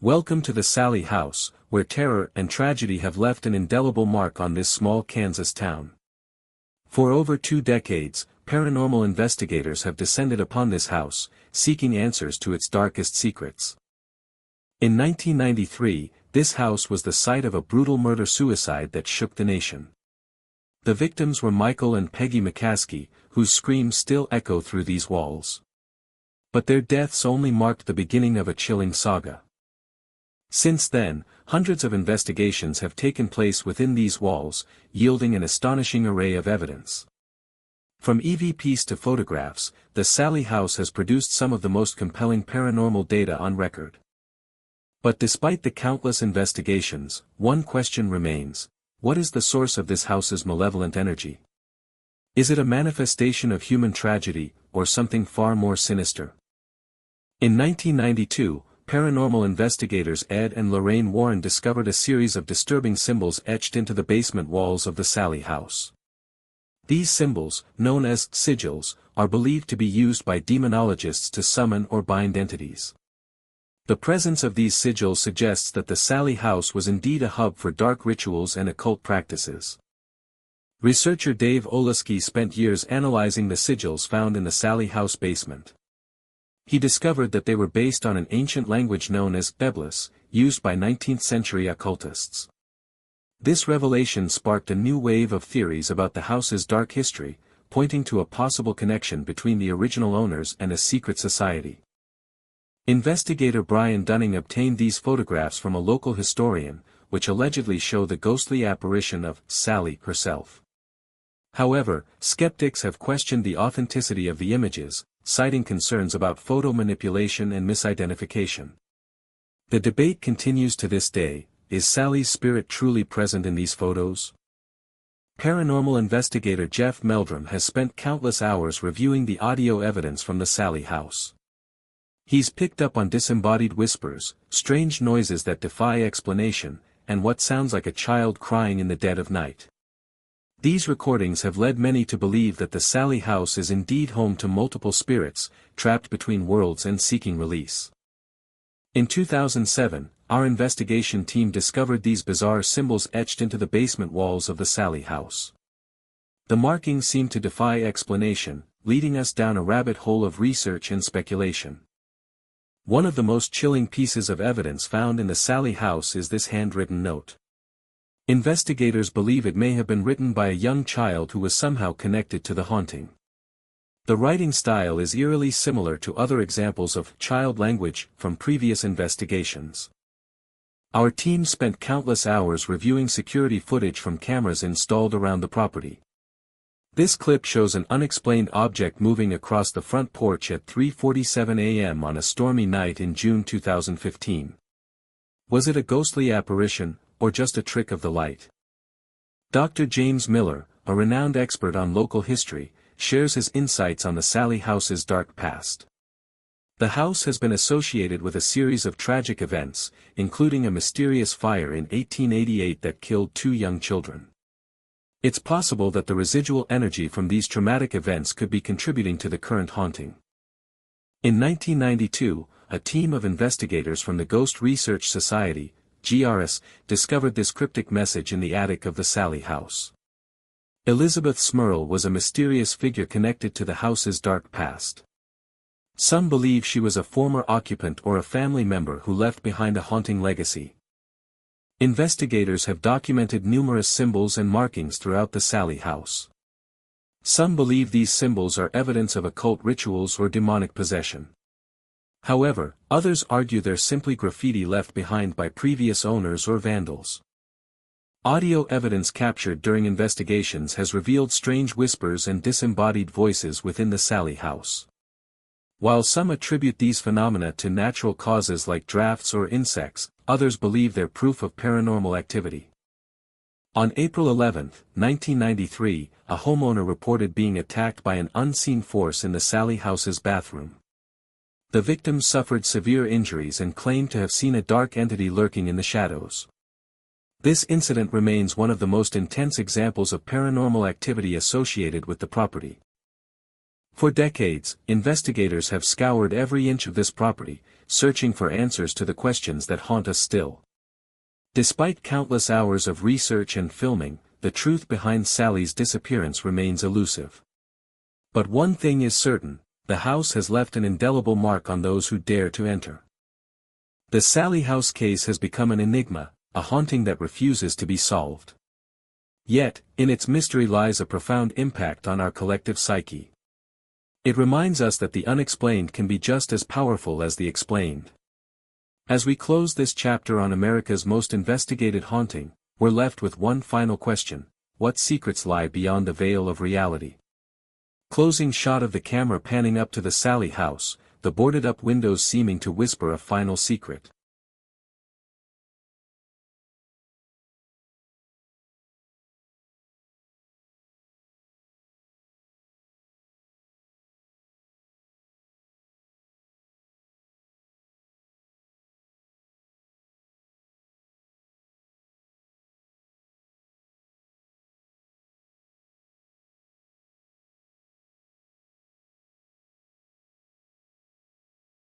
Welcome to the Sallie house, where terror and tragedy have left an indelible mark on this small Kansas town. For over 2 decades, paranormal investigators have descended upon this house, seeking answers to its darkest secrets. In 1993, this house was the site of a brutal murder-suicide that shook the nation. The victims were Michael and Peggy McCaskey, whose screams still echo through these walls. But their deaths only marked the beginning of a chilling saga. Since then, hundreds of investigations have taken place within these walls, yielding an astonishing array of evidence. From EVPs to photographs, the Sallie house has produced some of the most compelling paranormal data on record. But despite the countless investigations, one question remains: what is the source of this house's malevolent energy? Is it a manifestation of human tragedy, or something far more sinister? In 1992, paranormal investigators Ed and Lorraine Warren discovered a series of disturbing symbols etched into the basement walls of the Sallie house. These symbols, known as sigils, are believed to be used by demonologists to summon or bind entities. The presence of these sigils suggests that the Sallie house was indeed a hub for dark rituals and occult practices. Researcher Dave Oleski spent years analyzing the sigils found in the Sallie house basement. He discovered that they were based on an ancient language known as Beblis, used by 19th-century occultists. This revelation sparked a new wave of theories about the house's dark history, pointing to a possible connection between the original owners and a secret society. Investigator Brian Dunning obtained these photographs from a local historian, which allegedly show the ghostly apparition of Sallie herself. However, skeptics have questioned the authenticity of the images, citing concerns about photo manipulation and misidentification. The debate continues to this day: is Sallie's spirit truly present in these photos? Paranormal investigator Jeff Meldrum has spent countless hours reviewing the audio evidence from the Sallie house. He's picked up on disembodied whispers, strange noises that defy explanation, and what sounds like a child crying in the dead of night. These recordings have led many to believe that the Sallie house is indeed home to multiple spirits, trapped between worlds and seeking release. In 2007, our investigation team discovered these bizarre symbols etched into the basement walls of the Sallie house. The markings seem to defy explanation, leading us down a rabbit hole of research and speculation. One of the most chilling pieces of evidence found in the Sallie house is this handwritten note. Investigators believe it may have been written by a young child who was somehow connected to the haunting. The writing style is eerily similar to other examples of child language from previous investigations. Our team spent countless hours reviewing security footage from cameras installed around the property. This clip shows an unexplained object moving across the front porch at 3:47 a.m. on a stormy night in June 2015. Was it a ghostly apparition, or just a trick of the light? Dr. James Miller, a renowned expert on local history, shares his insights on the Sallie house's dark past. The house has been associated with a series of tragic events, including a mysterious fire in 1888 that killed 2 young children. It's possible that the residual energy from these traumatic events could be contributing to the current haunting. In 1992, a team of investigators from the Ghost Research Society, GRS, discovered this cryptic message in the attic of the Sallie house. Elizabeth Smurl was a mysterious figure connected to the house's dark past. Some believe she was a former occupant or a family member who left behind a haunting legacy. Investigators have documented numerous symbols and markings throughout the Sallie house. Some believe these symbols are evidence of occult rituals or demonic possession. However, others argue they're simply graffiti left behind by previous owners or vandals. Audio evidence captured during investigations has revealed strange whispers and disembodied voices within the Sallie house. While some attribute these phenomena to natural causes like drafts or insects, others believe they're proof of paranormal activity. On April 11, 1993, a homeowner reported being attacked by an unseen force in the Sallie house's bathroom. The victim suffered severe injuries and claimed to have seen a dark entity lurking in the shadows. This incident remains one of the most intense examples of paranormal activity associated with the property. For decades, investigators have scoured every inch of this property, searching for answers to the questions that haunt us still. Despite countless hours of research and filming, the truth behind Sallie's disappearance remains elusive. But one thing is certain, the house has left an indelible mark on those who dare to enter. The Sallie House case has become an enigma, a haunting that refuses to be solved. Yet, in its mystery lies a profound impact on our collective psyche. It reminds us that the unexplained can be just as powerful as the explained. As we close this chapter on America's most investigated haunting, we're left with one final question: what secrets lie beyond the veil of reality? Closing shot of the camera panning up to the Sallie house, the boarded-up windows seeming to whisper a final secret.